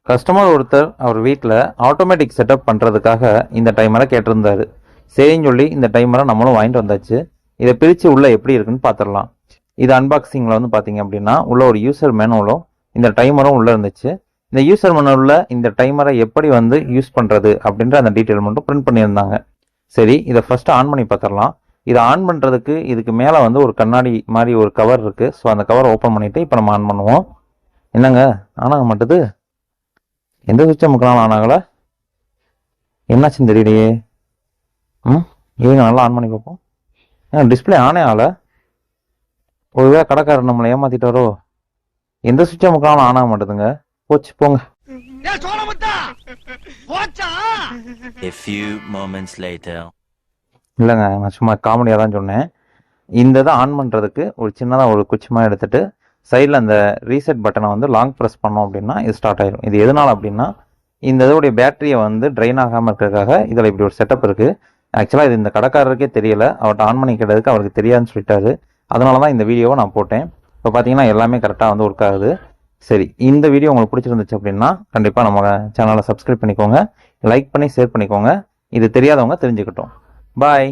Customer ஒருத்தர் அவர் வீட்டில் automatic setup பண்ணுறதுக்காக இந்த டைமரை கேட்டிருந்தாரு. சரின்னு சொல்லி இந்த டைமரை நம்மளும் வாங்கிட்டு வந்தாச்சு. இதை பிரித்து உள்ளே எப்படி இருக்குன்னு பார்த்துடலாம். இது அன்பாக்சிங்கில் வந்து பார்த்தீங்க அப்படின்னா உள்ள ஒரு யூசர் மேனுவலும் இந்த டைமரும் உள்ளே இருந்துச்சு. இந்த யூசர் மேனுவலில் இந்த டைமரை எப்படி வந்து யூஸ் பண்ணுறது அப்படின்ற அந்த டீட்டெயில் மட்டும் பிரிண்ட் பண்ணியிருந்தாங்க. சரி, இதை ஃபஸ்ட்டு ஆன் பண்ணி பார்த்துடலாம். இதை ஆன் பண்ணுறதுக்கு இதுக்கு மேலே வந்து ஒரு கண்ணாடி மாதிரி ஒரு கவர் இருக்குது. ஸோ அந்த கவர் ஓப்பன் பண்ணிவிட்டு இப்போ நம்ம ஆன் பண்ணுவோம். என்னங்க ஆனாக மாட்டுது, எந்த சுவிட்சை முக்கினாலும் ஆன் ஆகலை, என்னாச்சுன்னு தெரியலையே. இருங்க நல்லா ஆன் பண்ணி பார்ப்போம். டிஸ்பிளே ஆனே ஆகலை. ஒருவேளை கடைக்காரர் நம்மளை ஏமாத்திட்டாரோ. எந்த சுவிட்சை முக்கினாலும் ஆன் ஆக மாட்டேதுங்க. போச்சு போங்க. இல்லைங்க, நான் சும்மா காமெடியாக தான் சொன்னேன். இந்த இதை ஆன் பண்ணுறதுக்கு ஒரு சின்னதாக ஒரு குச்சிமாக எடுத்துட்டு சைடில் அந்த ரீசெட் பட்டனை வந்து லாங் ப்ரெஸ் பண்ணோம் அப்படின்னா இது ஸ்டார்ட் ஆயிடும். இது எதனால் அப்படின்னா இந்த இதோடைய பேட்டரியை வந்து ட்ரெயின் ஆகாமல் இருக்கிறதுக்காக இதில் இப்படி ஒரு செட்டப் இருக்குது. ஆக்சுவலாக இது இந்த கடைக்காரருக்கே தெரியல, அவர்கிட்ட ஆன் பண்ணி கேட்டதுக்கு அவருக்கு தெரியாதுன்னு சொல்லிட்டாரு. அதனால தான் இந்த வீடியோவை நான் போட்டேன். இப்போ பார்த்தீங்கன்னா எல்லாமே கரெக்டாக வந்து ஒர்க் ஆகுது. சரி, இந்த வீடியோ உங்களுக்கு பிடிச்சிருந்துச்சு அப்படின்னா கண்டிப்பாக நம்ம சேனலை சப்ஸ்கிரைப் பண்ணிக்கோங்க, லைக் பண்ணி ஷேர் பண்ணிக்கோங்க. இது தெரியாதவங்க தெரிஞ்சுக்கிட்டோம். பாய்.